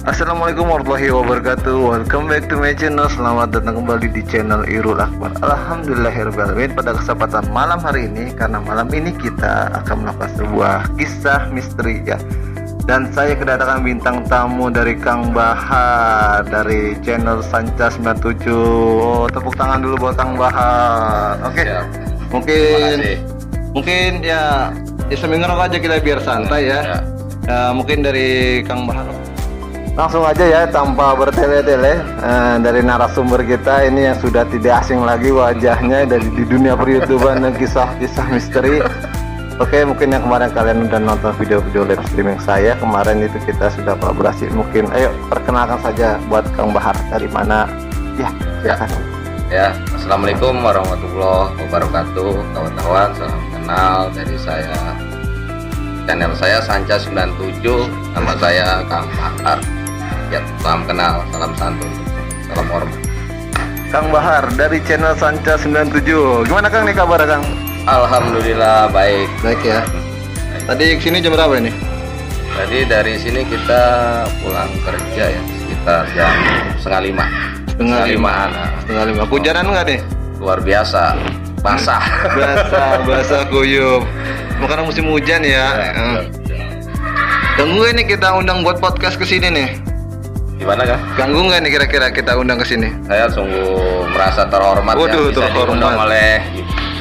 Assalamualaikum warahmatullahi wabarakatuh. Welcome back to my channel. Selamat datang kembali di channel Irul Akbar. Alhamdulillahirobbilalamin. Pada kesempatan malam hari ini, karena malam ini kita akan melakukan sebuah kisah misteri ya. Dan saya kedatangan bintang tamu dari Kang Bahar dari channel Sanca 97. Oh, tepuk tangan dulu buat Kang Bahar. Oke. Siap. Mungkin ya sambil ngerok aja kita biar santai ya. Mungkin dari Kang Bahar langsung aja ya tanpa bertele-tele, dari narasumber kita ini yang sudah tidak asing lagi wajahnya dari di dunia per-YouTubean dan kisah-kisah misteri. Oke, mungkin yang kemarin kalian udah nonton video-video live streaming saya kemarin itu kita sudah kolaborasi. Mungkin ayo perkenalkan saja buat Kang Bahar dari mana ya, silakan. Ya, Assalamualaikum warahmatullahi wabarakatuh, kawan-kawan. Salam kenal dari saya, channel saya Sanca 97, nama saya Kang Bahar. Ya, salam kenal, salam santun, salam hormat. Kang Bahar dari channel Sanca 97. Gimana Kang nih kabar Kang? Alhamdulillah baik. Baik ya. Tadi kesini jam berapa ini? Tadi dari sini kita pulang kerja ya, sekitar jam setengah lima. Setengah lima. Hujanan nggak nih? Luar biasa, basah. Basah kuyup. Karena musim hujan ya. Ganggu nggak nih kita undang buat podcast kesini nih? Gimana Kang? Ganggu nggak nih kira-kira kita undang kesini? Saya sungguh merasa terhormat. Waduh, ya, bisa diundang oleh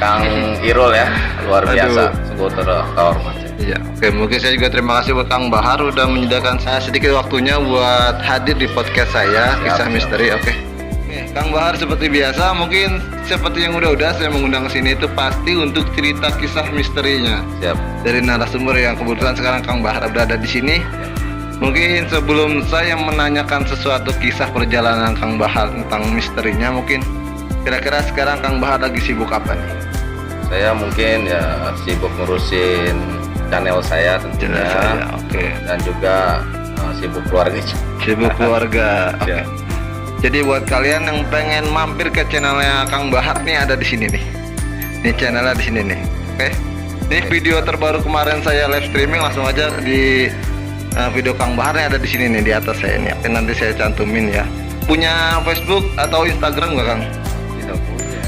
Kang Irul ya, luar biasa. Sungguh terhormat. Iya, oke, mungkin saya juga terima kasih buat Kang Bahar udah menyediakan saya sedikit waktunya buat hadir di podcast saya, kisah misteri. Oke, Kang Bahar seperti biasa, mungkin seperti yang udah saya mengundang ke sini itu pasti untuk cerita kisah misterinya. Siap. Dari narasumber yang kebetulan sekarang Kang Bahar berada di sini. Mungkin sebelum saya menanyakan sesuatu kisah perjalanan Kang Bahar tentang misterinya, mungkin kira-kira sekarang Kang Bahar lagi sibuk apa nih? Saya mungkin ya sibuk ngurusin channel saya tentunya. Oke. Dan juga sibuk keluarga. Sibuk keluarga. Oke. Ya. Jadi buat kalian yang pengen mampir ke channelnya Kang Bahar nih ada di sini nih. Ini channelnya di sini nih. Oke. Ini video terbaru kemarin saya live streaming, langsung aja di video Kang Bahar nih ada di sini nih di atas saya ini. Oke, nanti saya cantumin ya. Punya Facebook atau Instagram nggak Kang?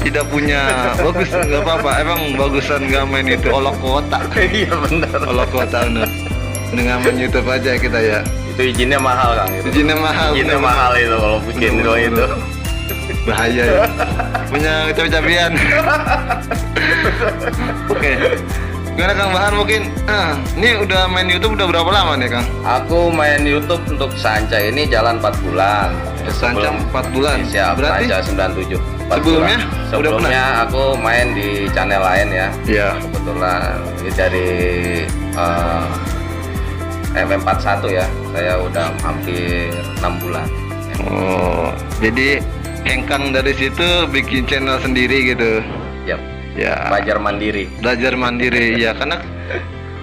Tidak punya. Bagus, nggak apa-apa. Emang bagusan nggak main itu olok kota. Iya benar. Olok kota bener. Dengan main YouTube aja kita ya. Itu izinnya mahal Kang. Gitu. Izinnya mahal. Izinnya mahal itu kalau bikin doang itu. Bahaya ya. Punya cabai-cabian. Oke. Gimana Kang Bahar mungkin? Ini udah main YouTube udah berapa lama nih Kang? Aku main YouTube untuk Sanca ini jalan 4 bulan. Sanca 4 bulan. Siap. Berarti Sanca 97. sebelumnya? Sebelumnya aku main di channel lain ya. Iya. Kebetulan ini dari FM41 ya. Saya udah hampir 6 bulan. Oh, jadi hengkang dari situ bikin channel sendiri gitu. Yap. Ya. Belajar mandiri. Belajar mandiri ya, karena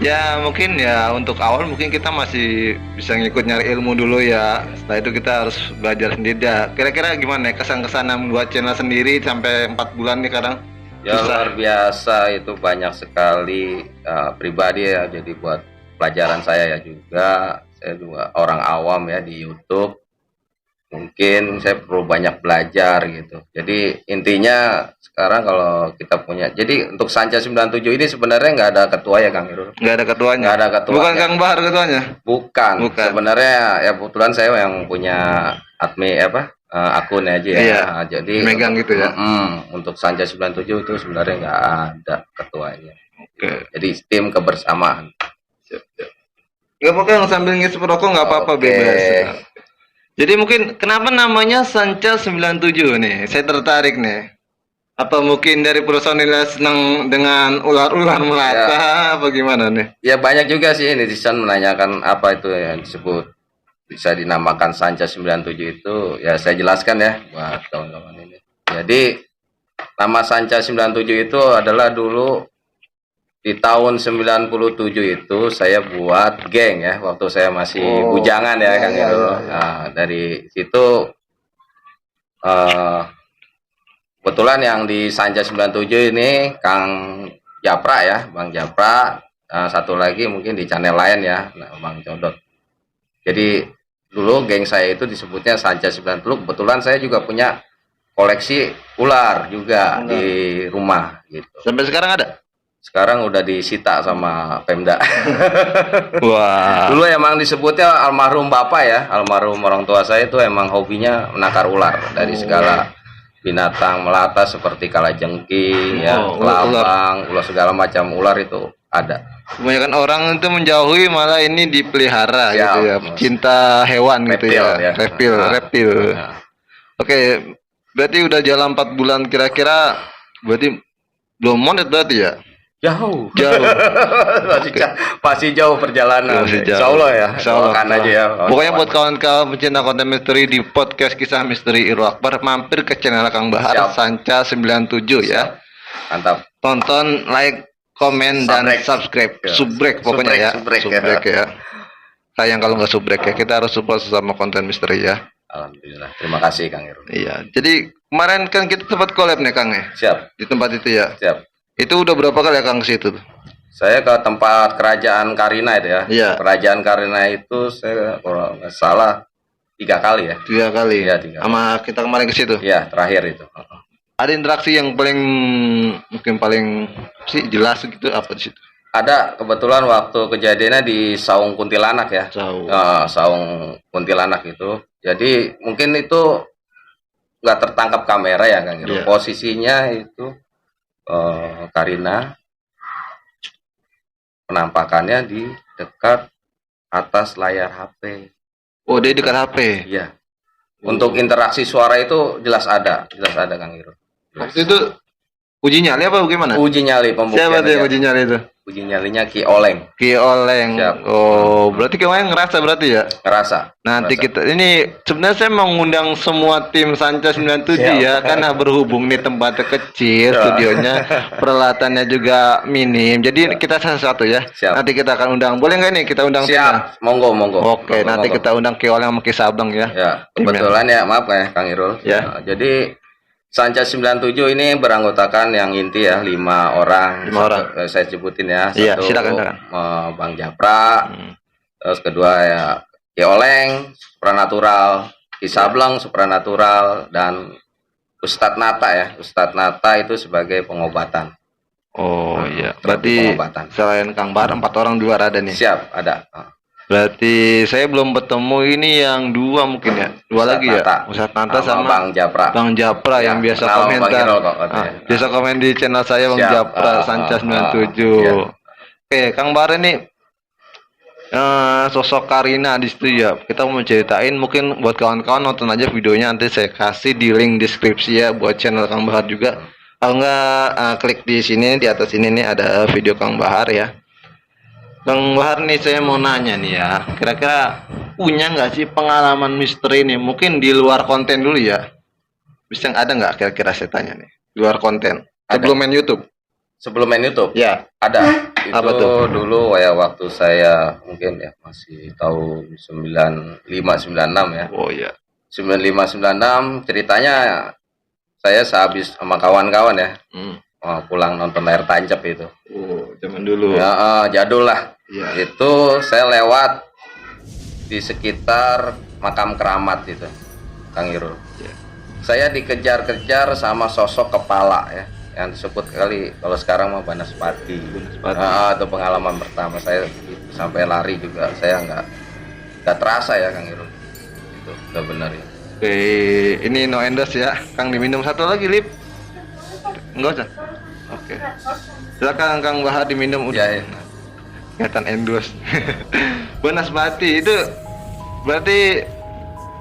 ya mungkin ya untuk awal mungkin kita masih bisa ngikut nyari ilmu dulu ya. Setelah itu kita harus belajar sendiri ya. Kira-kira gimana ya kesan-kesan membuat channel sendiri sampai 4 bulan nih kadang? Ya luar biasa, itu banyak sekali pribadi ya, jadi buat pelajaran saya ya juga. Saya juga orang awam ya di YouTube. Mungkin saya perlu banyak belajar gitu. Jadi intinya sekarang kalau kita punya, jadi untuk Sanca 97 ini sebenarnya nggak ada ketua ya Kang Irul? Nggak ada ketuanya? Nggak ada ketuanya. Bukan Kang Bahar ketuanya? Bukan. Sebenarnya ya kebetulan saya yang punya akun aja ya. Iya, jadi megang gitu ya. Untuk Sanca 97 itu sebenarnya nggak ada ketuanya. Oke. Jadi tim kebersamaan. Nggak apa-apa, sambil ngisep rokok nggak apa-apa, bebas. Jadi mungkin kenapa namanya Sanca 97 nih? Saya tertarik nih. Apa mungkin dari personilnya senang dengan ular-ular melata apa gimana nih? Ya banyak juga sih netizen menanyakan apa itu yang disebut bisa dinamakan Sanca 97 itu. Ya saya jelaskan ya buat kawan-kawan ini. Jadi nama Sanca 97 itu adalah dulu di tahun 97 itu saya buat geng ya, waktu saya masih bujangan ya Kang itu. Nah, dari situ kebetulan yang di Sanca 97 ini Kang Japra ya, Bang Japra. Satu lagi mungkin di channel lain ya, Bang Codot. Jadi dulu geng saya itu disebutnya Sanca 90. Kebetulan saya juga punya koleksi ular juga di rumah gitu. Sampai sekarang ada? Sekarang udah disita sama Pemda. Wah. Dulu emang disebutnya almarhum bapak ya, almarhum orang tua saya itu emang hobinya menakar ular dari segala binatang melata seperti kalajengking, ya, kelabang, ular segala macam ular itu ada. Kebanyakan orang itu menjauhi, malah ini dipelihara gitu ya. Cinta hewan gitu ya. Reptil. Nah. Oke, berarti udah jalan 4 bulan kira-kira, berarti belum monet berarti ya? Jauh. Masih jauh perjalanan. Insya Allah ya. Insya Allah. Aja ya. Pokoknya buat kawan-kawan pecinta konten misteri di podcast Kisah Misteri Irul Akbar, mampir ke channel Kang Bahar. Siap. Sanca 97 ya. Mantap. Tonton, like, komen, dan subscribe. Subrek pokoknya ya. Subrek ya. Sayang kalau nggak subrek ya. Kita harus support sesama konten misteri ya. Alhamdulillah. Terima kasih Kang Irul. Iya. Jadi kemarin kan kita sempat collab nih Kang ya. Siap. Di tempat itu ya. Siap. Itu udah berapa kali ya Kang ke situ? Saya ke tempat kerajaan Karina itu ya. Iya. Kerajaan Karina itu saya kalau nggak salah 3 kali ya. 3 kali. Iya, 3 kali. Sama kita kemarin ke situ. Iya, terakhir itu. Ada interaksi yang mungkin paling sih jelas gitu apa di situ? Ada, kebetulan waktu kejadiannya di Saung Kuntilanak ya. Saung Kuntilanak itu. Jadi mungkin itu nggak tertangkap kamera ya Kang. Iya. Posisinya itu Karina penampakannya di dekat atas layar HP. Oh, dia dekat HP. Iya. Untuk interaksi suara itu jelas ada Kang Irul. Waktu itu uji nyali apa bagaimana? Uji nyali pembuktian. Siapa tuh yang uji nyali itu? Uji nyalinya Ki Oleng. Ki Oleng. Siap. Oh, berarti kemarin ngerasa berarti ya? Ngerasa. Nanti kita ini sebenarnya saya mau ngundang semua tim Sanca 97 ya, karena berhubung nih tempatnya kecil, studionya, peralatannya juga minim. Jadi kita satu ya. Siap. Nanti kita akan undang. Boleh nggak nih kita undang timnya? Monggo. Oke, nanti kita undang Ki Oleng sama Ki Sabang ya. Ya, kebetulan ya, maaf ya Kang Irul. Ya. Jadi Sanca 97 ini beranggotakan yang inti ya 5 orang. 5 orang. Saya sebutin ya. Iya, silakan. Bang Japra. Terus kedua ya Ki Oleng, supranatural. Ki Sableng, supranatural, dan Ustadz Nata ya. Ustadz Nata itu sebagai pengobatan. Oh iya. Berarti selain Kang Bahar 4 orang di luar ada nih. Siap, ada. Berarti saya belum bertemu ini yang 2 mungkin ya. 2 lagi ya. Ustadz Nata sama Bang Japra. Bang Japra ya, yang biasa komentar. Biasa komen di channel saya Bang Japra Sanca 97. Oke, Kang Bahar ini sosok Karina di situ ya. Kita mau ceritain, mungkin buat kawan-kawan nonton aja videonya, nanti saya kasih di link deskripsi ya buat channel Kang Bahar juga. Kalau enggak klik di sini, di atas ini nih ada video Kang Bahar ya. Bang Bahar nih, saya mau nanya nih ya, kira-kira punya nggak sih pengalaman misteri nih? Mungkin di luar konten dulu ya. Bisa ada nggak kira-kira saya tanya nih, luar konten? Sebelum main YouTube? Sebelum main YouTube? Ya. Ada. Itu apa tuh? Dulu ya waktu saya mungkin ya masih tahun 95-96 ya. Oh iya. 95-96 ceritanya saya sehabis sama kawan-kawan ya. Pulang nonton layar tancap itu. Oh, zaman dulu. Ya, jadul lah. Ya. Itu saya lewat di sekitar makam keramat itu, Kang Irul. Ya. Saya dikejar-kejar sama sosok kepala ya, yang disebut kali kalau sekarang mah Banaspati. Itu pengalaman pertama saya gitu, sampai lari juga saya nggak terasa ya Kang Irul. Itu udah benar ya. Oke, ini no endorse ya. Kang diminum satu lagi, Lip. Enggak usah. Oke. Silakan Kang Bahar diminum udah. Ya. Kelihatan endorse. Banaspati itu berarti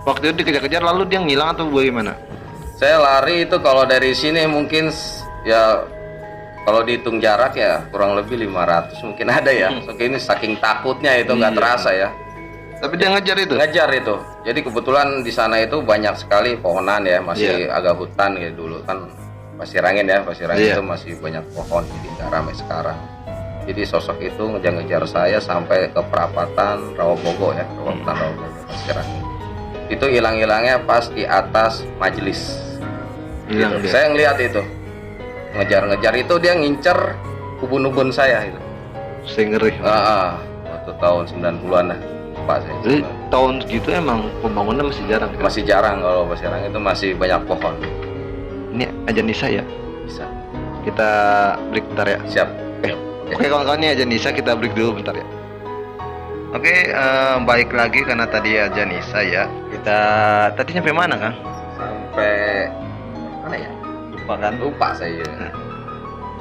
waktu itu dikejar-kejar lalu dia ngilang atau bagaimana? Saya lari itu kalau dari sini mungkin ya kalau dihitung jarak ya kurang lebih 500 mungkin ada ya. So, ini saking takutnya itu nggak terasa ya. Tapi dia ngejar itu? Ngejar itu. Jadi kebetulan di sana itu banyak sekali pohonan ya, masih agak hutan ya dulu kan. Pasirangin ya, Pasirangin itu masih banyak pohon, jadi nggak ramai sekarang. Jadi sosok itu ngejar-ngejar saya sampai ke perapatan Rawabogo ya, perapatan Rawabogo Pasirangin. Itu hilang-hilangnya pas di atas majelis. Gitu. Saya ngeliat itu, ngejar-ngejar itu dia ngincer ubun-ubun saya itu. Saya ngeri. Waktu tahun 90-an lah. lupa saya. Jadi tahun segitu emang pembangunan masih jarang kan? Masih jarang, kalau sekarang itu masih banyak pohon. Ini aja Nisa ya. Bisa. Kita break bentar ya. Siap. Oke kawan-kawan, ini aja Nisa, kita break dulu bentar ya. Oke, baik lagi karena tadi aja Nisa ya. Kita tadi nyampe mana Kang? Sampai mana ya? Lupa kan? Lupa saya.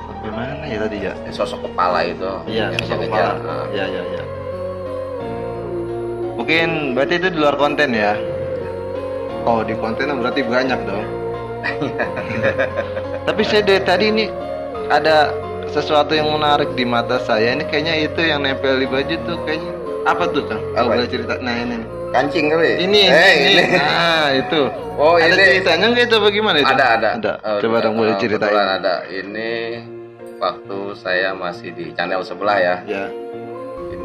Sampai mana ya tadi ya? Sosok kepala itu. Iya, yang sosok ngejar. kepala. Iya. Mungkin berarti itu di luar konten ya? Oh, di konten berarti banyak dong. Tapi saya dari tadi ini ada sesuatu yang menarik di mata saya. Ini kayaknya itu yang nempel di baju tuh kayaknya. Apa tuh Kang? Kalau boleh cerita. Nah ini. Kancing kali. Ini. Nah itu. Oh, ada ini. ceritanya nggak itu bagaimana itu? Ada. Coba dong boleh ceritain. Kebetulan ada. Ini waktu saya masih di channel sebelah ya. Ya.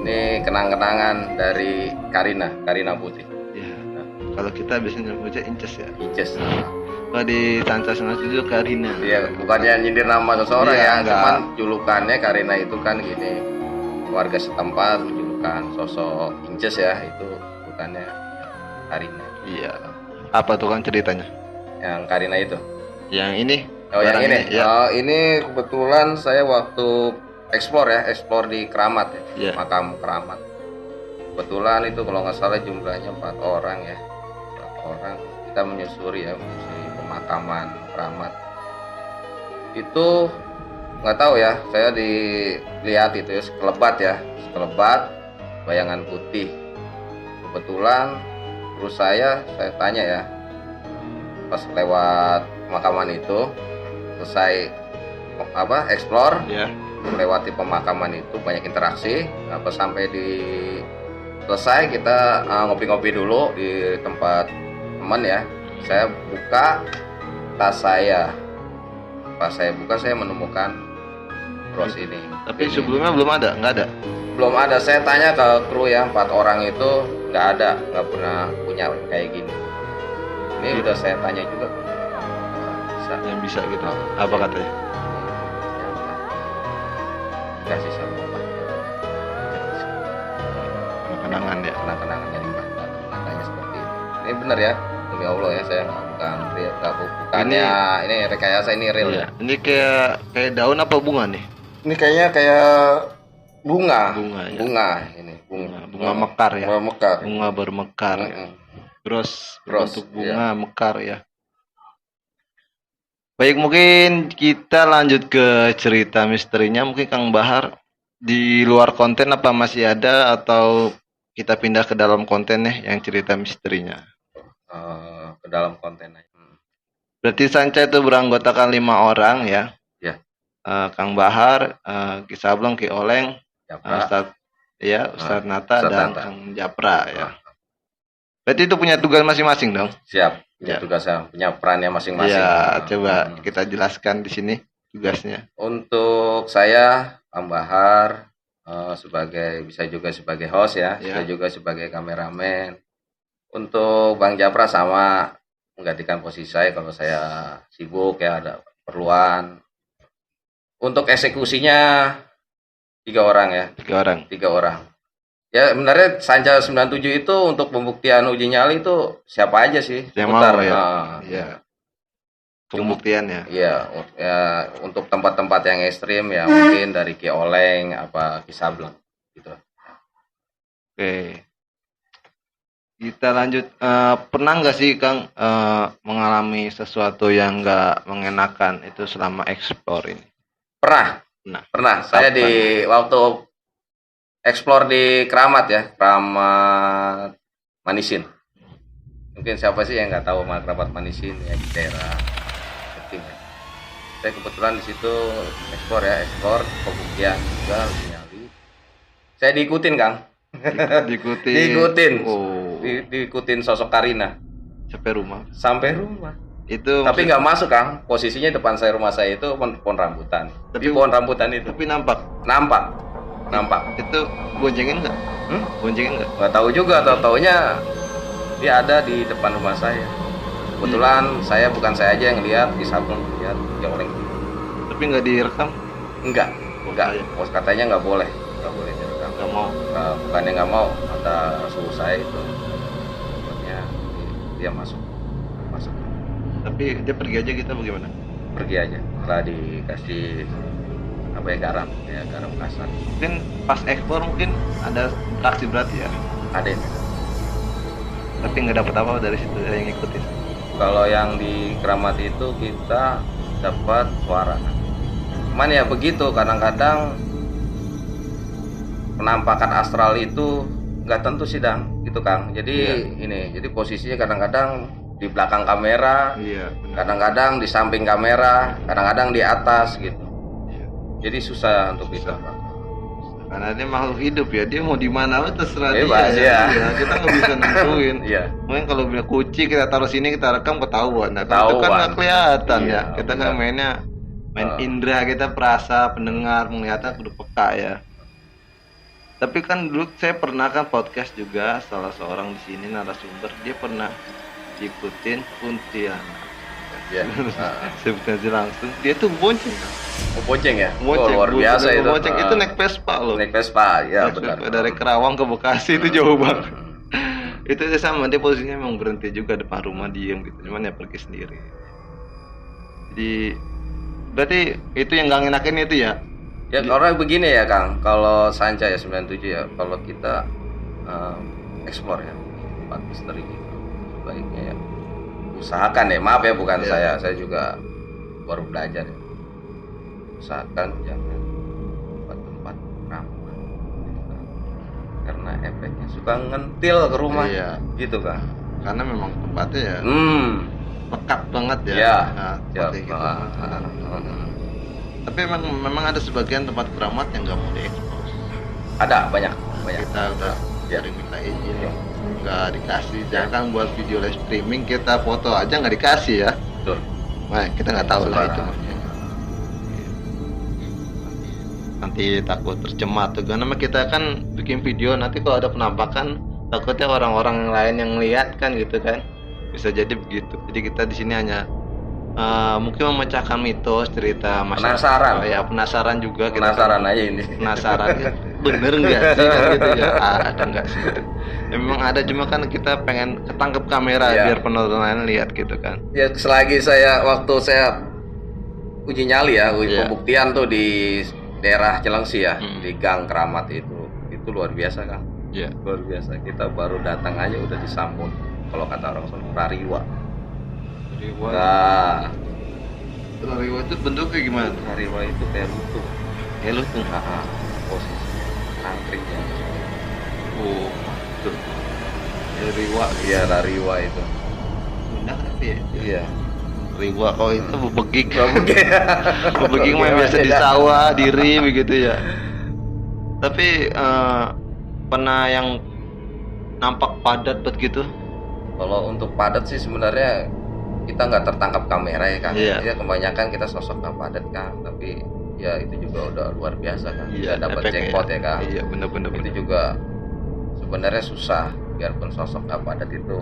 Ini kenang-kenangan dari Karina Putih. Ya. Kalau kita biasanya nyebutnya Inces ya. Inces. Kalau di Sanca Sengas itu Karina. Iya, bukannya nyindir nama seseorang Iya, ya, enggak. cuman julukannya Karina itu kan gini. Warga setempat menjulukan sosok Inces ya, itu bukannya Karina. Iya. Apa tuh Kang ceritanya? Yang Karina itu. Yang ini? Oh, yang Barang ini. Ya. Oh, ini kebetulan saya waktu explore di Keramat ya, Iya. makam Keramat. Kebetulan itu kalau nggak salah jumlahnya 4 orang ya. 4 orang kita menyusuri ya, pemakaman Keramat. Itu nggak tahu ya, saya dilihat itu ya sekelebat bayangan putih. Kebetulan terus saya tanya ya, pas lewat pemakaman itu selesai explore, Ya. melewati pemakaman itu banyak interaksi. Pas sampai di selesai kita ngopi-ngopi dulu di tempat teman ya. Saya buka tas saya. Pas saya buka saya menemukan bros ini. Tapi sebelumnya belum ada, nggak ada. Belum ada. Saya tanya ke kru ya, 4 orang itu nggak ada, nggak pernah punya kayak gini. Ini udah saya tanya juga. Bisa. Yang bisa gitu. Apa katanya? Kasih sama Pak. Kenangan ya. Kenang-kenangan dari Pak. Katanya seperti itu. Ini benar ya, demi Allah ya, saya bukan real, bukannya ini rekayasa, ini real Iya. ya. Ini kayak daun apa bunga nih? Ini kayaknya kayak bunga. Bunga ya. Bunga Mekar ya. Bunga mekar. Bunga bermekar. Ya. Mm-mm. Gross Gross, untuk bunga mekar ya. Baik, mungkin kita lanjut ke cerita misterinya. Mungkin Kang Bahar di luar konten apa masih ada atau kita pindah ke dalam kontennya yang cerita misterinya? Ke dalam konten aja. Berarti Sanca itu beranggotakan 5 orang ya. Ya. Kang Bahar, Ki Sableng, Ki Oleng, Japra. Ustadz Nata Ustadz dan Nata. Kang Japra ya. Berarti itu punya tugas masing-masing dong? Siap. Ya. Tugasnya punya perannya masing-masing. Ya, coba kita jelaskan di sini tugasnya. Untuk saya, Kang Bahar, bisa juga sebagai host ya, Ya. bisa juga sebagai kameramen. Untuk Bang Japra sama menggantikan posisi saya kalau saya sibuk ya, ada keperluan. Untuk eksekusinya 3 orang ya. 3 orang. 3 orang. Ya sebenarnya Sanca 97 itu untuk pembuktian uji nyali itu siapa aja sih? Yang Putar, mau ya. nah, Iya. Pembuktiannya. Iya, ya untuk tempat-tempat yang ekstrim ya mungkin dari Ki Oleng apa Ki Sableng gitu. Oke. Kita lanjut. Pernah nggak sih Kang mengalami sesuatu yang nggak mengenakan itu selama explore ini? Pernah. Saya di waktu explore di Keramat ya, Keramat Manisin. Mungkin siapa sih yang nggak tahu sama Keramat Manisin ya, di daerah Ketim ya. Saya kebetulan di situ explore pembuktian juga uji nyali. Saya diikutin Kang. Diikutin. Oh. Diikutin sosok Karina Sampai rumah. Itu tapi nggak masuk Kang. Posisinya depan rumah saya itu pohon rambutan. Tapi Di pohon rambutan itu Tapi nampak. Itu boncengin nggak? Boncengin nggak? Nggak tahu juga, taunya dia ada di depan rumah saya. Kebetulan saya aja yang lihat, bisa pun lihat yang oleng. Tapi nggak direkam? Enggak. Ya. Katanya nggak boleh direkam. Nggak mau. Bukannya nggak mau, kata suhu saya itu pokoknya dia masuk. Tapi dia pergi aja gitu bagaimana? Pergi aja setelah dikasih apa ya, garam kasar. Mungkin pas ekspor mungkin ada interaksi berarti ya, Ada yang tapi nggak dapat apa dari situ yang ngikutin. kalau yang di Keramat itu kita dapat suara. Cuman ya begitu, kadang-kadang penampakan astral itu nggak tentu sih Dang, gitu Kang. Jadi jadi posisinya kadang-kadang di belakang kamera, kadang-kadang di samping kamera, kadang-kadang di atas gitu. Jadi susah untuk bisa. Karena dia makhluk hidup ya, dia mau di mana terserah Bebas, dia. Ya. Kita nggak bisa nentuin. Iya. Mungkin kalau bilang kunci kita taruh sini kita rekam ketahuan. Nah, kalau itu kan nggak kelihatan ya. Kita kan main indera kita, perasa, pendengar, penglihatan kudu peka ya. Tapi kan dulu saya pernah kan podcast juga, salah seorang di sini narasumber, dia pernah ikutin kuntilanak. Iya. Saya bukan aja langsung, dia tuh bonceng kan. Bonceng ya? Bonceng, luar biasa itu. Bonceng itu naik Vespa loh. Naik Vespa, ya Naik benar. Vespa dari Kerawang ke Bekasi itu jauh banget. Itu aja sama, dia posisinya memang berhenti juga depan rumah diem gitu, cuman ya pergi sendiri. Jadi berarti itu yang gak ngenakin itu ya? Ya orang begini ya Kang, kalau Sanca ya 97 ya, kalau kita explore ya tempat misteri gitu, sebaiknya ya usahakan ya, maaf ya bukan saya juga baru belajar ya. Usahakan jangan tempat ramah karena efeknya suka ngentil ke rumah gitu Kang. Karena memang tempatnya ya pekat banget ya. Ya. Nah, seperti gitu. Tapi memang ada sebagian tempat keramat yang nggak mau diekspos. Ada banyak. Kita udah sering minta izin, nggak dikasih. Jangan buat video live streaming kita foto aja nggak dikasih ya. Betul. Nah, kita nggak tahu lah itu. Nanti takut tercemar tuh, karena kita kan bikin video nanti kalau ada penampakan takutnya orang-orang lain yang lihat kan gitu kan, bisa jadi begitu. Jadi kita di sini hanya mungkin memecahkan mitos, cerita masyarakat. Penasaran. Ya penasaran juga. Penasaran aja ini. Penasaran ya, bener nggak sih kan gitu ya? Ada nggak sih? Ya, memang ada, cuma kan kita pengen ketangkep kamera biar penonton lain lihat gitu kan. Ya selagi waktu saya uji nyali ya, pembuktian tuh di daerah Cilengsi ya, di Gang Keramat itu luar biasa Kang. Iya. Luar biasa. Kita baru datang aja udah disambut. Kalau kata orang Sunda, rariwa. Nah, Rariwa itu bentuknya gimana? rariwa itu kayak lutung. Kayak lutung. Posisi angkring ya. Oh, tuh. Rariwa. Iya, rariwa itu. Sunda tapi ya. Iya. Riwa, kalau itu bebegik. Bebegik mah biasa di sawah, diri begitu ya. Tapi pernah yang nampak padat begitu? Kalau untuk padat sih sebenarnya kita nggak tertangkap kamera ya Kang. Iya. Ya, kebanyakan kita sosok nggak padat Kang, tapi ya itu juga udah luar biasa kan. Iya, Kita dapat jackpot ya Kang. Iya, benar-benar. Itu juga sebenarnya susah, biarpun sosok nggak padat itu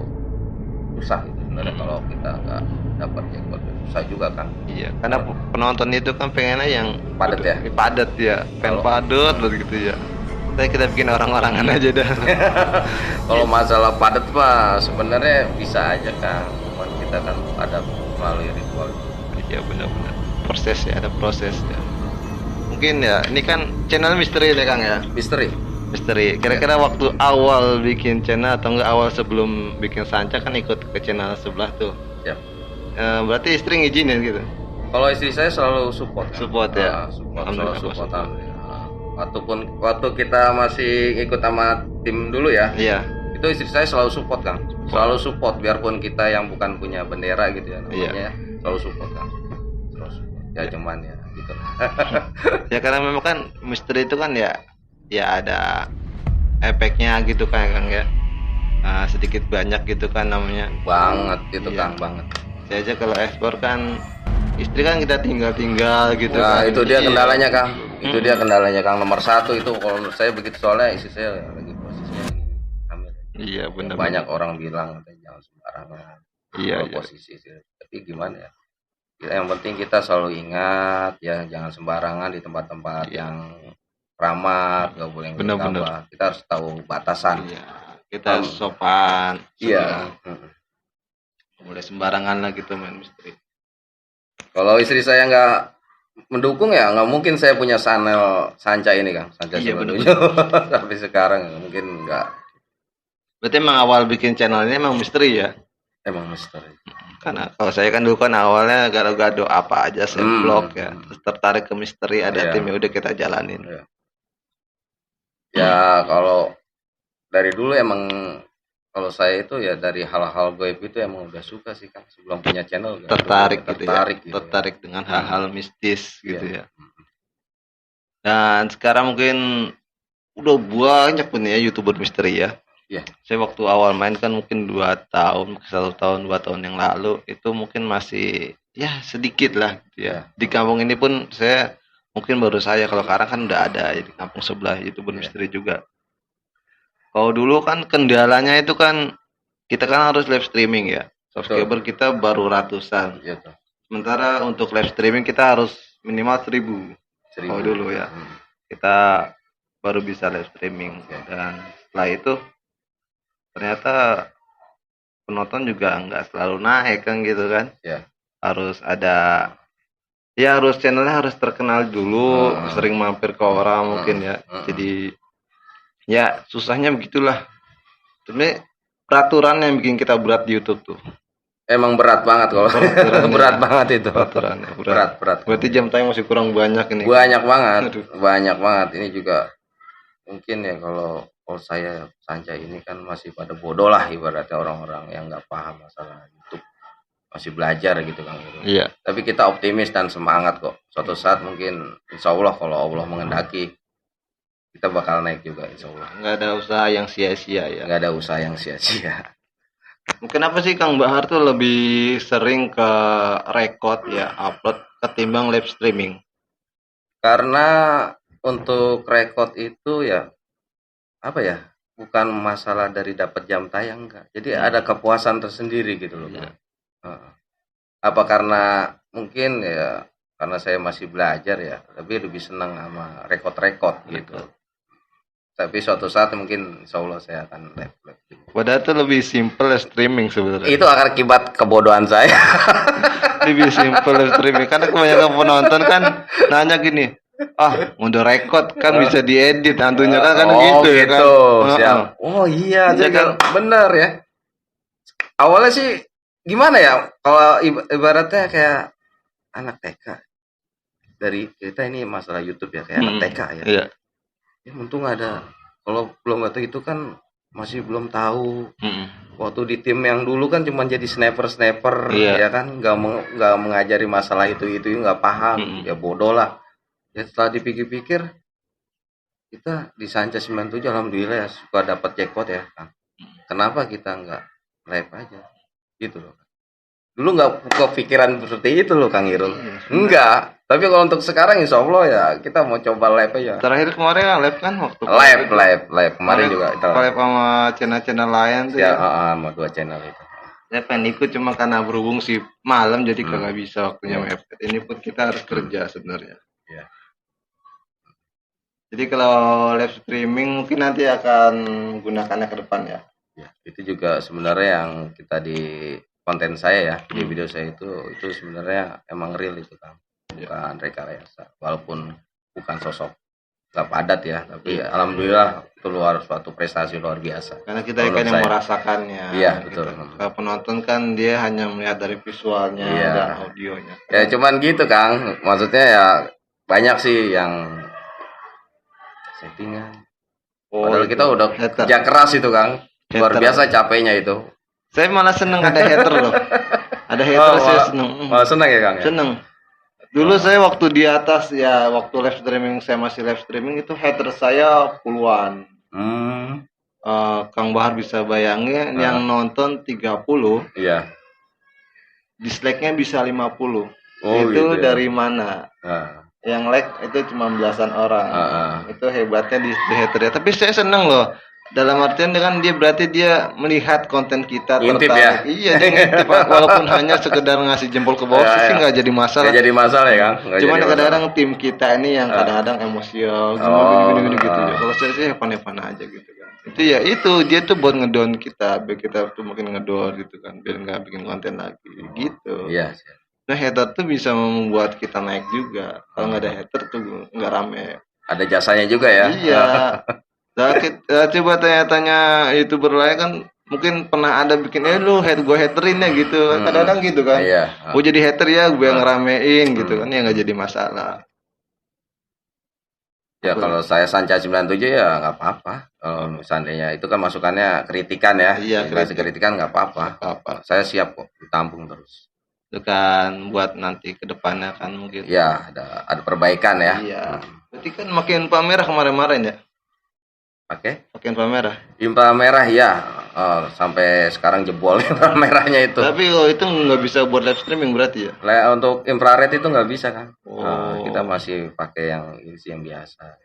susah itu sebenarnya kalau kita nggak dapat jackpot susah juga kan. Iya, karena penonton itu kan pengennya yang padat ya. Padat ya, pengen padat begitu ya. Tapi kita bikin orang-orangan aja dah. Kalau masalah padat mah sebenarnya bisa aja Kang. Cuman kita kan ada melalui ritual. Iya benar-benar. Proses ya, ada proses ya. Mungkin ya, ini kan channel misteri ya Kang ya. Misteri. Kira-kira waktu awal bikin channel atau enggak awal sebelum bikin Sanca kan ikut ke channel sebelah tuh. Ya. Berarti istri ngizinin gitu. Kalau istri saya selalu support. Support ya. Selalu support. Waktu kita masih ikut sama tim dulu ya. Iya. Itu istri saya selalu support Kang. Selalu support biarpun kita yang bukan punya bendera gitu ya namanya. Selalu support Kang. Selalu support. Ya cuman ya gitu. Ya karena memang kan misteri itu kan ya ada efeknya gitu kan Kang ya. Sedikit banyak gitu kan namanya. Banget gitu Kang, banget. Saya aja kalau ekspor kan istri kan kita tinggal gitu nah, kan. itu dia kendalanya Kang. Itu dia kendalanya Kang, nomor satu itu kalau menurut saya begitu, soalnya istri saya lagi posisinya hamil. Iya benar. Banyak orang bilang jangan sembarangan. Iya. Posisi sih. Tapi gimana ya? Yang penting kita selalu ingat ya, jangan sembarangan di tempat-tempat yang ramah, nggak boleh Benar-benar. gegabah. Kita harus tahu batasan. Iya, kita sopan. Iya. Nggak boleh sembarangan lah gitu main misteri. Kalau istri saya nggak mendukung ya nggak mungkin saya punya channel Sanca ini Kang. Sanca Iya, 97. Sampai sekarang mungkin nggak. Berarti emang awal bikin channel ini emang misteri ya? Emang misteri. Karena kalau saya kan dulu kan awalnya gado-gado apa aja saya vlog ya. Terus tertarik ke misteri, ada Iya. tim ya udah kita jalanin. Iya. Ya kalau dari dulu emang kalau saya itu ya dari hal-hal gaib itu emang udah suka sih Kang. Sebelum punya channel udah Tertarik gitu ya. tertarik gitu ya. Tertarik dengan hal-hal mistis gitu Iya. ya. Dan sekarang mungkin udah banyak pun ya YouTuber misteri ya. Iya. Saya waktu awal main kan mungkin 2 tahun, 1 tahun, 2 tahun yang lalu itu mungkin masih ya sedikit lah gitu ya. Di kampung ini pun saya mungkin baru saya, kalau sekarang kan udah ada ya, di kampung sebelah YouTuber misteri juga. Kalau dulu kan kendalanya itu kan kita kan harus live streaming ya. Subscriber kita baru ratusan. Iya tuh. Sementara untuk live streaming kita harus minimal 1000. Kalau dulu ya. Kita baru bisa live streaming dan setelah itu ternyata penonton juga nggak selalu naik kan gitu kan. Ya. Harus ada ya, harus channelnya harus terkenal dulu, sering mampir ke orang mungkin ya. Jadi ya susahnya begitulah. Sebenarnya peraturan yang bikin kita berat di YouTube tuh. Emang berat banget kalau berat banget itu. Peraturannya Berat. Berarti jam tayang masih kurang banyak ini. Banyak banget. Aduh. Banyak banget. Ini juga mungkin ya kalau saya Sanca ini kan masih pada bodoh lah ibaratnya orang-orang yang nggak paham masalah YouTube. Masih belajar gitu Kang. Iya. Tapi kita optimis dan semangat kok. Suatu saat mungkin insya Allah kalau Allah mengendaki kita bakal naik juga insya Allah. Nggak ada usaha yang sia-sia ya. Nggak ada usaha yang sia-sia. Mungkin apa sih Kang Bahar tuh lebih sering ke record ya, upload ketimbang live streaming? Karena untuk record itu ya apa ya, bukan masalah dari dapat jam tayang enggak. Jadi ada kepuasan tersendiri gitu loh. Iya. Apa karena mungkin ya karena saya masih belajar ya, tapi lebih senang sama record gitu. Tapi suatu saat mungkin insya Allah saya akan live. Padahal tuh lebih simple streaming sebenarnya. Itu akibat kebodohan saya. Lebih simple streaming karena kebanyakan penonton kan nanya gini, udah record kan bisa diedit hantunya kan gitu ya kan. Siap. Oh iya, Iya kan benar ya. Awalnya sih gimana ya, kalau ibaratnya kayak anak TK dari kita ini masalah YouTube ya, kayak anak TK ya. Iya. Ya untung ada, kalau belum ada itu kan masih belum tahu. Waktu di tim yang dulu kan cuma jadi sniper ya kan, nggak mengajari masalah itu nggak paham. Ya bodoh lah. Ya setelah dipikir-pikir kita di Sanca 97 alhamdulillah ya suka dapat jackpot ya Kang. Kenapa kita nggak live aja gitu loh. Dulu nggak kepikiran seperti itu loh Kang Irul. Enggak. Tapi kalau untuk sekarang insya Allah ya kita mau coba live aja. Terakhir kemarin live kan waktu live kemarin juga kita live sama channel-channel lain tuh ya. Sama 2 channel itu. Saya pengen ikut cuma karena berhubung sih malam jadi kagak bisa waktunya mepet. Ini pun kita harus kerja sebenarnya. Iya. Jadi kalau live streaming mungkin nanti akan gunakannya ke depan ya. Ya, itu juga sebenarnya yang kita di konten saya ya, di video saya itu sebenarnya emang real itu Kang. Bukan rekayasa, walaupun bukan sosok nggak padat ya, tapi alhamdulillah itu suatu prestasi luar biasa. Karena kita kan yang merasakannya. Iya betul. Kalau penonton kan dia hanya melihat dari visualnya dan audionya. Ya cuman gitu Kang, maksudnya ya banyak sih yang settingan. Padahal kita udah kerja keras itu Kang, luar biasa capeknya itu. Saya malah seneng ada hater loh. Ada hater saya seneng. Malah seneng ya Kang? Seneng. Dulu saya waktu di atas ya, waktu live streaming saya masih live streaming itu hater saya puluhan. Kang Bahar bisa bayangin yang nonton 30. Iya. Dislike-nya bisa 50. Itu gitu ya? dari mana? Yang like itu cuma belasan orang. Itu hebatnya di hater ya. Tapi saya seneng loh. Dalam artian dengan dia berarti dia melihat konten kita Ngintip tertarik. ya? Iya, dia ngintip walaupun hanya sekedar ngasih jempol ke bawah sih nggak jadi masalah. Nggak jadi masalah ya Kang. Nggak Cuman jadi kadang-kadang tim kita ini yang kadang-kadang emosional gini gitu ya. Kalau saya sih fun aja gitu kan. Itu ya itu dia tuh buat ngedown kita, biar kita tuh makin ngedown gitu kan, biar nggak bikin konten lagi gitu. Iya. Nah hater tuh bisa membuat kita naik juga. Kalau nggak ada hater tuh nggak rame. Ada jasanya juga ya. Iya. Nah, coba tanya-tanya youtuber lain kan mungkin pernah ada bikin lu gue haterin ya gitu. Kadang-kadang gitu kan. Iya. Gue jadi hater ya, gue yang ngeramein gitu kan, ya nggak jadi masalah. Ya kalau saya Sanca 97 ya nggak apa-apa. Kalau seandainya itu kan masukannya kritikan ya. Iya, Kasih kritikan nggak apa-apa. Apa? Saya siap kok ditampung terus. Itu kan buat nanti ke depannya kan mungkin. Ya ada perbaikan ya. Iya. Berarti kan makin pamerah kemarin-kemarin ya. Oke. Makin pamerah. Impa merah ya. Sampai sekarang jebol impa merahnya itu. Tapi kalau itu nggak bisa buat live streaming berarti ya. Untuk infrared itu nggak bisa kan. Oh. Kita masih pakai yang ini sih yang biasa.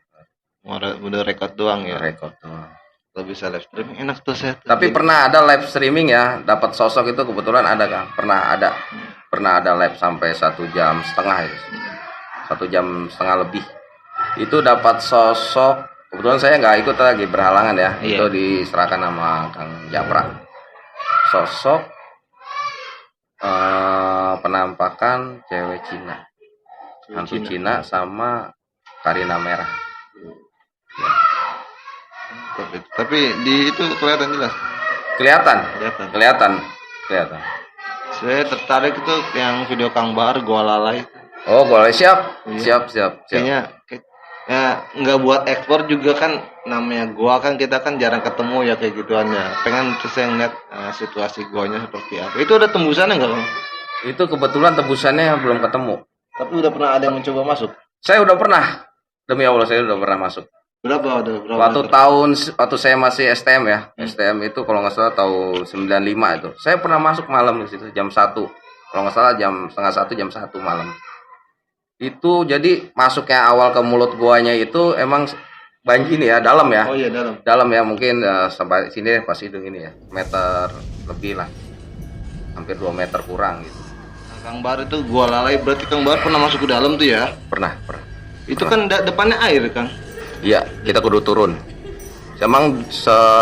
Udah record doang ya. Record doang. Kalau bisa live streaming enak tuh saya. Tapi pernah ada live streaming ya, dapat sosok itu kebetulan ada Kang. Pernah ada live sampai 1,5 jam itu. 1,5 jam lebih. Itu dapat sosok. Kebetulan saya nggak ikut lagi berhalangan ya. Iya. Itu diserahkan sama Kang Japra. Sosok penampakan cewek Cina. Hantu Cina sama Karina Merah. Tapi di itu kelihatan jelas. Kelihatan. Saya tertarik itu yang video Kang Bahar gua lalai. Oh, boleh siap. Iya. Siap. Kayaknya ya nggak buat ekspor juga kan, namanya gua kan kita kan jarang ketemu ya kayak gituan ya. Pengen terus saya ngeliat situasi guanya seperti apa. Itu ada tembusannya nggak Bang? Itu kebetulan tebusannya belum ketemu. Tapi udah pernah ada yang mencoba masuk. Saya udah pernah. Demi Allah saya udah pernah masuk. Berapa Waktu saya masih STM ya. STM itu kalau nggak salah tahun 95 itu. Saya pernah masuk malam di situ jam 1. Kalau nggak salah jam setengah 1 jam 1 malam. Itu jadi masuknya awal ke mulut guanya itu emang banjir ya, dalam ya. Oh iya, dalam. Dalam ya, mungkin sampai sini pas hidung ini ya. Meter lebih lah. Hampir 2 meter kurang gitu. Nah, Kang Bahar itu gua lalai, berarti Kang Bahar pernah masuk ke dalam tuh ya? Pernah. Itu kan depannya air kan? Iya, kita kudu turun. Emang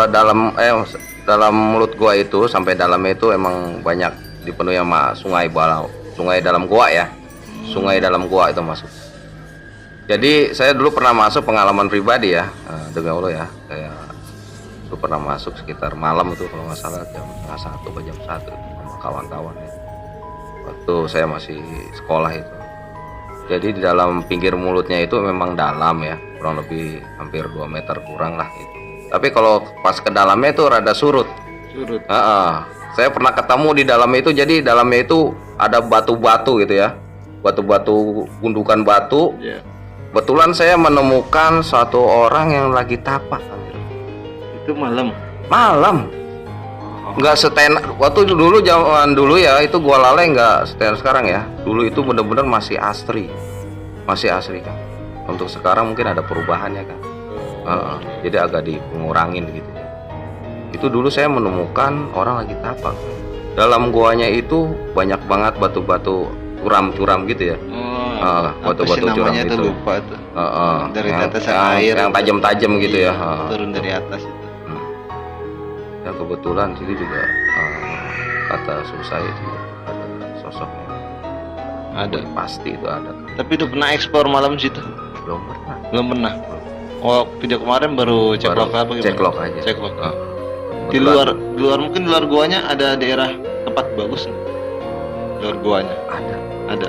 dalam mulut gua itu sampai dalamnya itu emang banyak dipenuhi sama sungai balau. Sungai dalam gua ya. Sungai dalam gua itu masuk. Jadi saya dulu pernah masuk, pengalaman pribadi ya, demi Allah ya. Saya dulu pernah masuk sekitar malam itu kalau nggak salah jam 1 atau jam 1 itu sama kawan-kawan ya. Waktu saya masih sekolah itu. Jadi di dalam pinggir mulutnya itu memang dalam ya, kurang lebih hampir 2 meter kurang lah itu. Tapi kalau pas ke dalamnya itu rada surut. Saya pernah ketemu di dalamnya itu, jadi dalamnya itu ada batu-batu gitu ya, batu-batu, gundukan batu. Yeah. Kebetulan saya menemukan satu orang yang lagi tapak. Itu malam. Nggak setenar waktu dulu, zaman dulu ya, itu gua lalai nggak setenar sekarang ya. Dulu itu benar-benar masih asri kan. Untuk sekarang mungkin ada perubahannya kan. Jadi agak dikurangin gitu. Itu dulu saya menemukan orang lagi tapak. Dalam guanya itu banyak banget batu-batu curam-curam gitu ya. Batu-batu curam itu. Lupa tuh. Dari atas air. Yang tajam-tajam gitu ya. Turun dari atas itu. Ya kebetulan sini juga kata susah itu ada sosoknya. Ada. Pasti itu ada. Tapi udah pernah ekspor malam situ? Belum pernah. Oh, video kemarin baru ceklok apa gimana? Ceklok aja. Ceklok. Di luar mungkin di luar guanya ada daerah tempat bagus nih. Di luar guanya. Ada.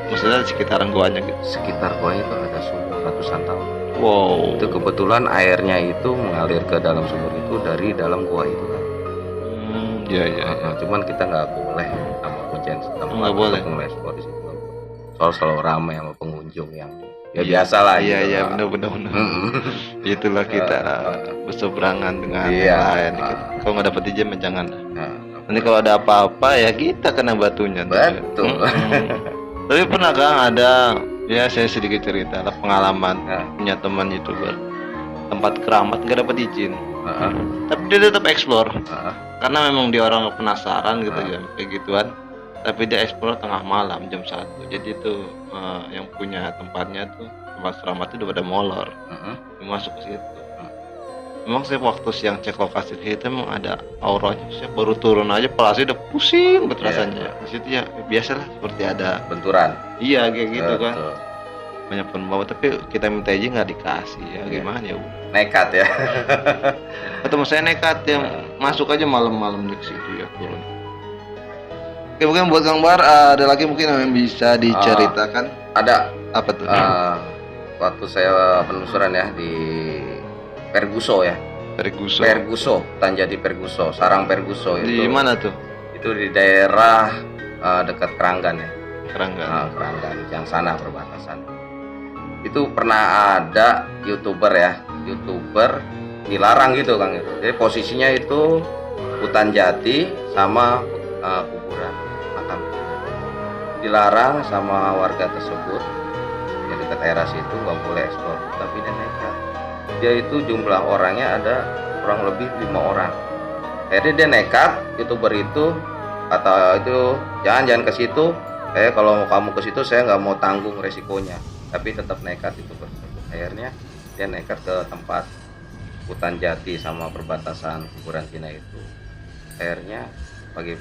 Maksudnya di sekitaran guanya gitu. Sekitar guanya itu ada sumur ratusan tahun. Wow. Itu kebetulan airnya itu mengalir ke dalam sumur itu dari dalam gua itu kan. Iya. Cuman kita nggak boleh sama kuncen Nggak boleh mengeksplor di situ. Soal selalu ramai sama pengunjung yang biasa lah. Iya, benar. Itulah kita berseberangan dengan yang lain. Kalau nggak dapat izin jangan. Nanti kalau ada apa-apa ya kita kena batunya. Betul. Tapi pernah Kang ada, ya saya sedikit cerita lah pengalaman punya teman YouTuber, tempat keramat nggak dapat izin. Tapi dia tetap explore. Karena memang dia orang penasaran gitu ya kayak gituan. Tapi dia explore tengah malam jam 1. Jadi itu yang punya tempatnya tuh, tempat keramat itu udah pada molor. Dia masuk ke situ. Memang saya waktu siang cek lokasi itu emang ada auranya. Saya baru turun aja kepala saya udah pusing betul rasanya. Di situ ya biasalah seperti ada benturan. Iya kayak gitu kan. Banyak pembawa tapi kita minta aja nggak dikasih ya gimana ya. Nekat ya. Ketemu saya nekat yang masuk aja malam-malam di situ ya turun. Oke, mungkin buat Kang Bar ada lagi mungkin yang bisa diceritakan. Ada. Apa tuh? Waktu saya penelusuran ya di Perguso ya. Perguso, Tanjati Perguso, Sarang Perguso itu. Di mana tuh? Itu di daerah dekat Keranggan ya. Keranggan. Keranggan yang sana perbatasan. Itu pernah ada YouTuber dilarang gitu Kang. Jadi posisinya itu hutan jati sama kuburan makam. Dilarang sama warga tersebut. Jadi dekat daerah situ nggak boleh eksplor. Tapi dia nekat. Dia itu jumlah orangnya ada kurang lebih 5 orang. Akhirnya dia nekat, YouTuber itu kata itu jangan ke situ. Kalau kamu ke situ saya nggak mau tanggung resikonya. Tapi tetap nekat itu. Akhirnya dia nekat ke tempat hutan jati sama perbatasan kuburan Cina itu. Akhirnya dia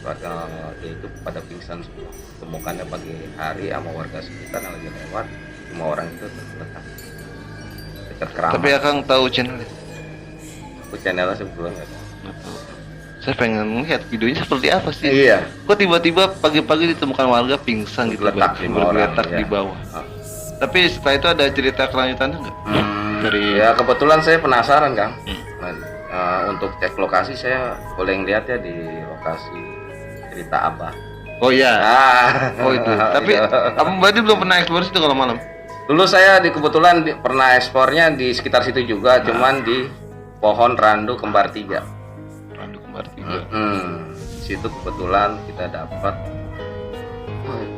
itu pada pingsan semua. Temukannya pagi hari sama warga sekitar yang lagi lewat. 5 orang itu terletak dekat keramat. Tapi Akang tahu channelnya? Aku channelnya sebelum nggak tahu. Saya pengen melihat videonya seperti apa sih. Iya. Kok tiba-tiba pagi-pagi ditemukan warga pingsan gitu, bergeletak di bawah. Tapi setelah itu ada cerita kelanjutannya nggak? Ya kebetulan saya penasaran Kang. Untuk cek lokasi saya boleh lihat ya di lokasi cerita Abah. Oh iya. Oh itu. Tapi kamu berarti belum pernah eksplor situ kalau malam? Dulu saya kebetulan pernah ekspornya di sekitar situ juga, cuman di pohon randu kembar 3. Randu kembar 3. Situ kebetulan kita dapat.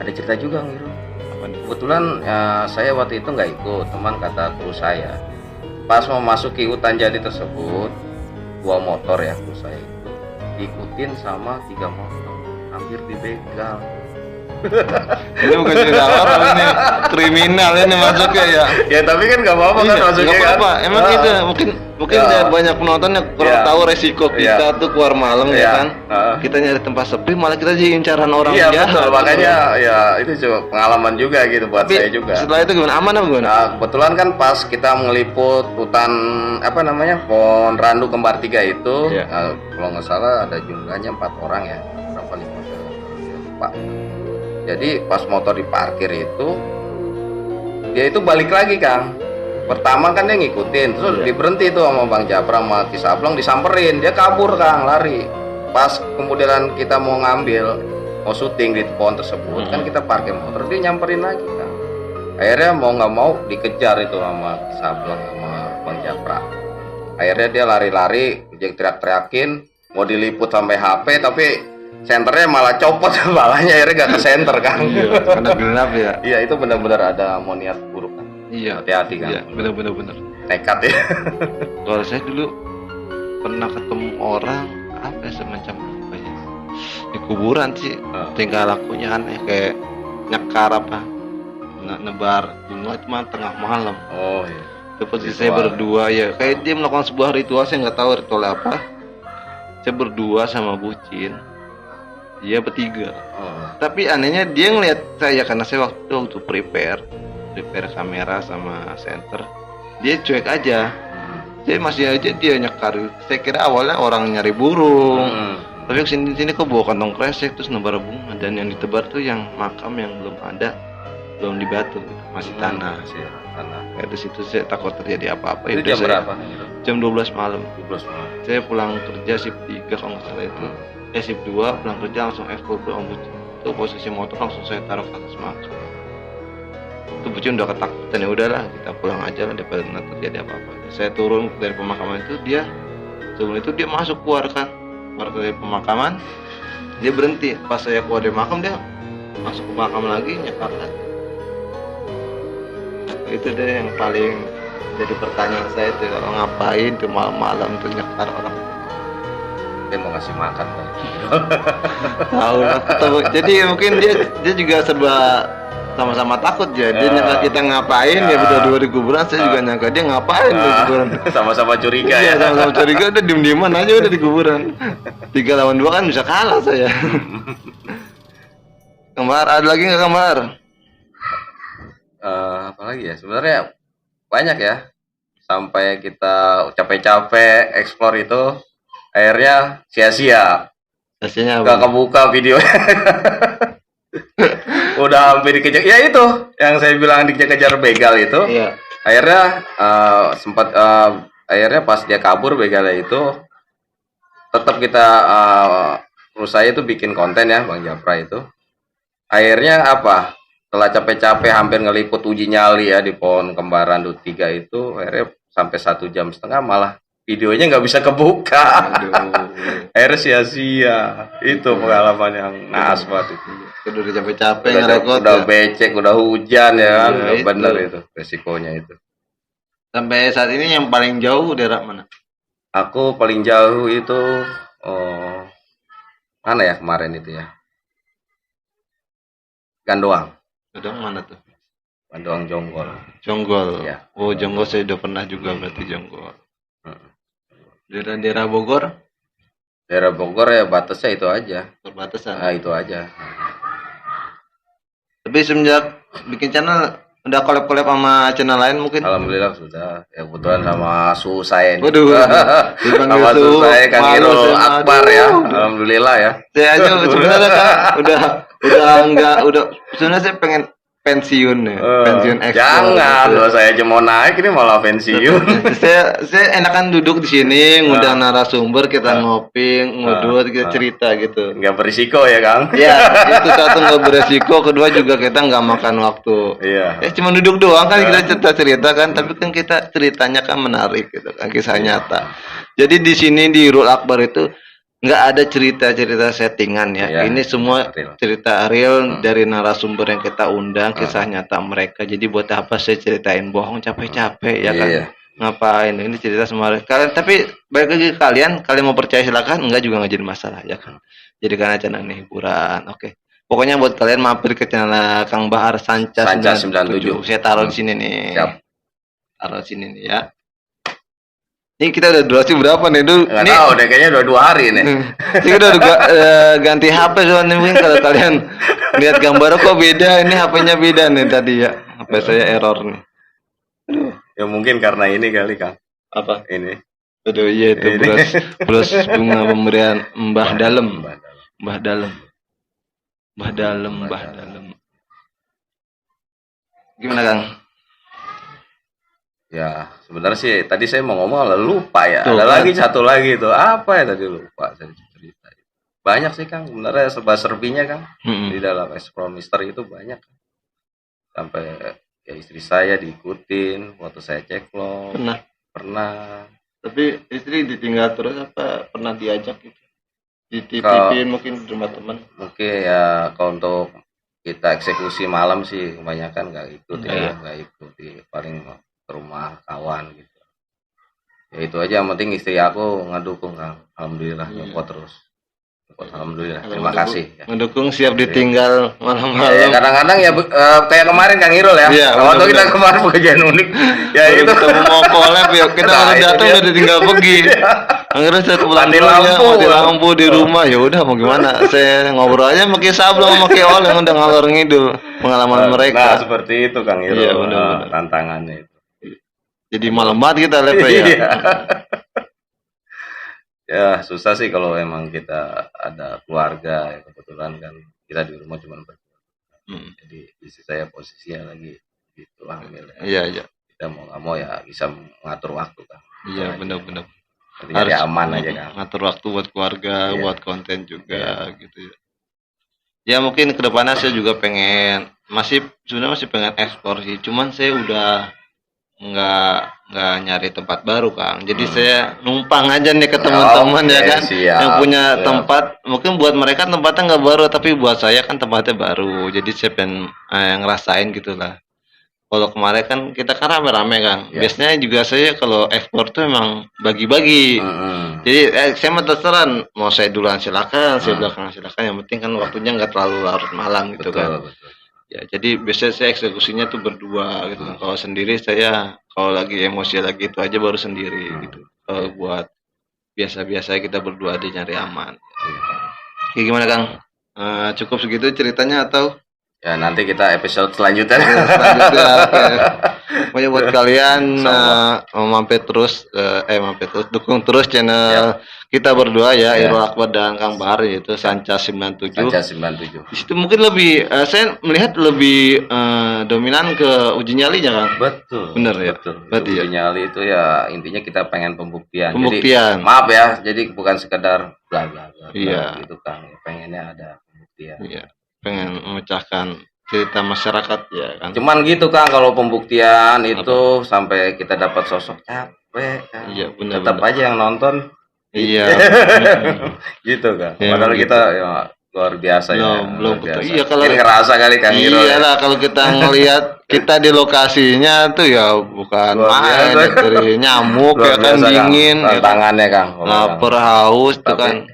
Ada cerita juga Ngiru. Kebetulan saya waktu itu nggak ikut, teman kata kru saya. Pas memasuki hutan jati tersebut, 2 motor ya kru saya itu diikutin sama 3 motor, hampir dibegal. Ini bukan cerita orang, ini kriminal ini masuknya ya. Ya tapi kan nggak apa-apa kan masuknya kan. Apa? Emang itu mungkin banyak penonton yang kurang tahu resiko kita tuh keluar malam ya kan. Kita nyari tempat sepi malah kita jadi incaran orang jahat. Iya betul, makanya ya itu coba pengalaman juga gitu buat saya juga. Setelah itu gimana? Aman apa gimana? Kebetulan kan pas kita meliput hutan pohon randu kembar 3 itu, kalau nggak salah ada jumlahnya 4 orang ya, berapa 5 lupa. Jadi pas motor diparkir itu, dia itu balik lagi Kang. Pertama kan dia ngikutin, terus diberhenti tuh sama Bang Japra sama Ki Sableng, disamperin, dia kabur Kang, lari. Pas kemudian kita mau mau syuting di pohon tersebut, kan kita parkir motor, dia nyamperin lagi Kang. Akhirnya mau nggak mau dikejar itu sama Ki Sableng sama Bang Japra. Akhirnya dia lari-lari, dia teriak-teriakin, mau diliput sampai HP, tapi senternya malah copot balanya, akhirnya gak ke senter kan. Iya, karena gelap ya. Iya, itu benar-benar ada mau niat buruk kan. Iya, hati-hati kan. Iya, benar-benar nekat ya. Kalau saya dulu pernah ketemu orang apa semacam apa ya, di kuburan sih, tingkah lakunya aneh, kayak nyekar nebar bunga cuma tengah malam. Oh iya. Seperti saya berdua ya, kayak dia melakukan sebuah ritual, saya nggak tahu ritual apa. Saya berdua sama bucin, dia bertiga. Tapi anehnya dia ngeliat saya karena saya waktu prepare kamera sama senter, dia cuek aja. Dia masih aja dia nyekar. Saya kira awalnya orang nyari burung, tapi kesini kok bawa kantong kresek terus nebar bunga, dan yang ditebar tuh yang makam yang belum ada, belum dibatu, masih tanah. Kayak di situ saya takut terjadi apa-apa. Itu jam berapa? Jam 12 malam. 12 malam. Saya pulang kerja shift 3 kalau nggak salah itu. Shift 2 pulang kerja langsung ekspor ke Om Bucin. Itu posisi motor langsung saya taruh ke atas makam. Itu Bucin udah ketakutan, ya udahlah kita pulang aja lah daripada nanti terjadi apa-apa. Saya turun dari pemakaman itu, sebelum itu dia keluar dari pemakaman, dia berhenti. Pas saya keluar dari makam dia masuk ke makam lagi, nyekar lagi. Itu deh yang paling Jadi pertanyaan saya tuh kalau ngapain tuh malam-malam tuh nyekar orang. Dia mau ngasih makan Bang. Tahu lah. Jadi mungkin dia juga serba sama-sama takut ya. Dia nyangka kita ngapain ya udah di kuburan, saya juga nyangka dia ngapain di kuburan. Sama-sama curiga Iya, ya. sama-sama curiga udah diem-dieman aja udah di kuburan. 3 lawan 2 kan bisa kalah saya. Kembar, ada lagi nggak Kembar? Apalagi ya sebenarnya banyak ya, sampai kita capek-capek eksplor itu akhirnya sia-sia, Hasilnya nggak apa? kebuka videonya. Udah hampir dikejar ya, itu yang saya bilang dikejar begal itu. Iya. Akhirnya sempat akhirnya pas dia kabur begalnya itu, tetap kita berusaha itu bikin konten ya Bang Japra itu. Akhirnya apa, setelah capek-capek hampir ngeliput uji nyali ya di pohon kembaran Dut 3 itu, akhirnya sampai 1,5 jam malah videonya nggak bisa kebuka. Akhirnya sia-sia. Itu pengalaman yang naas banget itu. Udah capek-capek Udah, ngerekod udah ya. becek, udah hujan ya kan. Iya, itu. Bener itu resikonya itu. Sampai saat ini yang paling jauh daerah mana? Aku paling jauh itu mana ya kemarin itu ya, Gandoang. Gedong mana tuh? Gandoang Jonggol. Jonggol. Iya. Oh, Jonggol saya udah pernah juga berarti Jonggol. Heeh. Daerah-daerah Bogor Daerah Bogor ya batasnya itu aja. perbatasan. Nah, itu aja. Tapi semenjak bikin channel udah collab-collab sama channel lain mungkin. Alhamdulillah sudah. Ya kebetulan sama suhu saya ini. Waduh, dipanggil Sama suhu suhu, saya Kang malu Irul saya, Akbar aduh. ya. Alhamdulillah ya. Saya aja sebenarnya kan udah sebenarnya saya pengen pensiun ya, pensiun ekspor. Jangan, gitu. loh saya aja mau naik ini malah pensiun. saya enakan duduk di sini ngundang narasumber, kita ngopi ngudut, kita cerita gitu. Nggak berisiko ya Kang. Ya, itu satu nggak beresiko, kedua juga kita nggak makan waktu. Iya. Cuma duduk doang kan kita cerita kan, tapi kan kita ceritanya kan menarik gitu kan, kisah nyata. Jadi di sini di Irul Akbar itu nggak ada cerita-cerita settingan ya. Iya, Ini semua real. cerita real dari narasumber yang kita undang, kisah nyata mereka. Jadi buat apa saya ceritain bohong capek-capek ya kan? Iya. Ngapain? Ini cerita semua kalian. Tapi balik lagi ke kalian mau percaya silakan, enggak juga nggak jadi masalah ya kan. Jadi karena channel ini hiburan. Oke. Pokoknya buat kalian mampir ke channel Kang Bahar Sanca Sanca 97. 97. Saya taruh di sini nih. Siap. Taruh di sini nih ya. Ini kita udah durasi berapa nih? Nggak tahu deh, kayaknya udah 2 hari nih. Ini udah ganti HP soalnya, mungkin kalau kalian lihat gambar kok beda, ini HP-nya beda nih tadi ya. HP saya error nih. Ya mungkin karena ini kali Kang. Apa? Ini. Aduh iya itu Ini. plus bunga pemberian Mbah Dalem. Mbah Dalem. Mbah Dalem. Mbah Dalem, Mbah Dalem. Gimana Kang? Ya, sebenarnya sih tadi saya mau ngomong lalu lupa ya. Tuh, Ada kan? lagi satu lagi itu. Apa ya tadi lupa saya cerita. Banyak sih Kang, sebenarnya serba-serbinya Kang. Di dalam Explore Misteri itu banyak. Sampai ya istri saya diikutin waktu saya ceklok. Pernah. Tapi istri ditinggal terus apa pernah diajak gitu? Dititipin mungkin di rumah teman? Mungkin ya kalau untuk kita eksekusi malam sih kebanyakan nggak ikut Iya. nggak ikut, paling ke rumah kawan gitu. Ya itu aja, yang penting istri aku ngedukung Kang. Alhamdulillah support terus. Alhamdulillah, terima kasih ya. Ngedukung, siap ditinggal Ya, malam-malam. kadang-kadang ya kayak kemarin Kang Irul ya. Iya, Waktu kita benar-benar. kemarin pekerjaan unik. Ya Baru itu ketemu mau collab ya, kita Nah, baru itu datang dia. udah ditinggal pergi. Akhirnya saya pulang Mati dulu ya, lampu. mati lampu di rumah. Ya udah mau gimana? Saya ngobrol aja pakai Sablon sama pakai Ol yang udah ngalor ngidul pengalaman Nah, mereka. seperti itu Kang Irul. Iya, benar-benar. Tantangannya itu. Jadi malam banget kita live ya. Iya. Ya susah sih kalau emang kita ada keluarga ya, kebetulan kan kita di rumah cuma berdua. Jadi istri saya posisinya lagi gitu hamil ya. Iya, iya. Kita mau nggak mau ya bisa mengatur waktu Kang. Iya, benar-benar. Jadi nyari aman aja Kang. ngatur waktu buat keluarga, Iya. buat konten juga gitu ya. Ya mungkin kedepannya saya juga pengen sebenarnya masih pengen ekspor sih. Cuman saya udah nggak nyari tempat baru Kang. Jadi saya numpang aja nih ke teman-teman ya Oke, kan, siap, yang punya siap. tempat. Mungkin buat mereka tempatnya nggak baru, tapi buat saya kan tempatnya baru. Jadi saya pengen ngerasain gitulah. kalau kemarin kan kita kan rame-rame Kang. Ya. Biasanya juga saya kalau ekspor tuh emang bagi-bagi. Jadi saya mah terserah mau saya duluan silakan, saya belakangan silakan. Yang penting kan waktunya nggak terlalu larut malam gitu kan. Betul. Ya, jadi biasanya saya eksekusinya tuh berdua gitu kan. Kalau sendiri saya kalau lagi emosi lagi itu aja baru sendiri gitu. Kalau buat biasa-biasa kita berdua aja nyari aman. Kayak gimana Kang? Cukup segitu ceritanya atau? Ya nanti kita episode selanjutnya. Selanjutnya, oke. Pokoknya buat kalian mampir terus dukung terus channel kita berdua ya, Irul Akbar dan Kang Bahar, yaitu Sanca 97. Sanca 97. Di situ mungkin lebih saya melihat lebih dominan ke uji nyalinya Kang. Betul. Bener ya? Betul. Berarti Uji ya? nyali itu ya intinya kita pengen pembuktian. Pembuktian. Jadi, maaf ya, jadi bukan sekedar bla bla bla. Iya. Gitu Kang. Pengennya ada pembuktian. Iya. Pengen memecahkan cerita masyarakat ya kan. Cuman gitu Kang, kalau pembuktian itu sampai kita dapat sosok capek kan. Iya, benar. Tetap aja yang nonton. Iya. Gitu Kang. Ya, Padahal gitu. kita ya luar biasa ya. Belum luar biasa. iya kalau Mungkin ngerasa kali Kang Iro. iyalah kalau kita ngelihat kita di lokasinya tuh ya bukan Luar main biasa. dari nyamuk Luar ya kan biasa, Kang. dingin ya kan. Tantangannya Kang. Lapar haus tuh kan.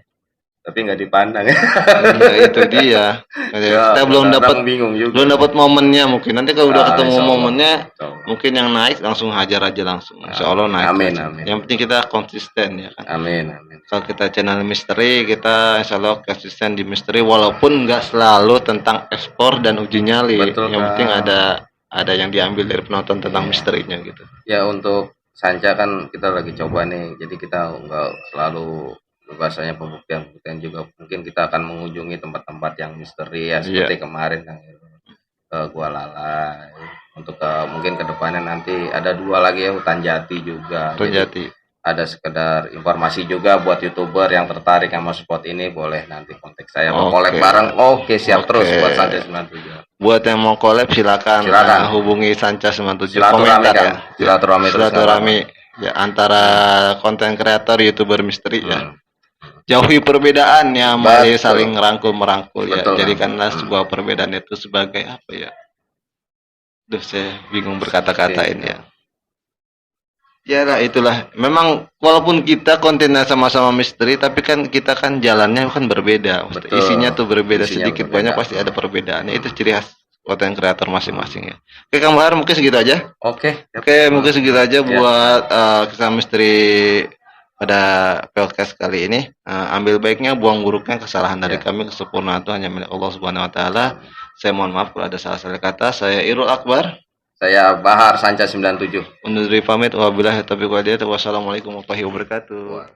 Tapi nggak dipandang ya. Iya, itu dia. Kita belum dapat bingung juga. belum dapat momennya mungkin. Nanti kalau udah ketemu insya Allah. momennya Insya Allah. mungkin yang naik langsung hajar aja langsung. Insya Allah naik. Amin, aja. amin. Yang penting kita konsisten ya kan. Amin. Kalau kita channel misteri, kita insya Allah konsisten di misteri walaupun nggak selalu tentang ekspor dan uji nyali. Betul, yang Kang. penting ada yang diambil dari penonton tentang misterinya gitu. Ya untuk Sanca kan kita lagi coba nih. Jadi kita nggak selalu bahasanya pembuktian juga. Mungkin kita akan mengunjungi tempat-tempat yang misteri ya seperti kemarin Kang ke Gua Lalai. Untuk mungkin kedepannya nanti ada 2 lagi ya, Hutan Jati juga. Hutan Jadi, Jati. ada sekedar informasi juga buat YouTuber yang tertarik sama spot ini, boleh nanti kontak saya mau collab bareng. Oke, siap terus buat Sanca 97. Buat yang mau collab silakan. Hubungi Sanca 97. Komentar ya. Silaturahmi ya antara konten kreator YouTuber misteri ya. Jauhi perbedaan ya, mari saling merangkul ya. Jadikanlah sebuah perbedaan itu sebagai apa ya? Duh, saya bingung berkata-katain ya. Ya lah itulah. Memang walaupun kita kontennya sama-sama misteri, tapi kan kita kan jalannya kan berbeda. Isinya tuh berbeda, sedikit banyak pasti ada perbedaannya. Itu ciri khas konten kreator masing-masing ya. Oke Kang Bahar, mungkin segitu aja. Oke, mungkin segitu aja buat kisah misteri pada podcast kali ini. Ambil baiknya, buang buruknya, kesalahan dari kami, kesempurnaan itu hanya milik Allah Subhanahu wa taala. Saya mohon maaf kalau ada salah-salah kata. Saya Irul Akbar. Saya Bahar Sanca 97. Undur diri pamit. Wabillahi taufiq wal hidayah. Wassalamualaikum warahmatullahi wabarakatuh.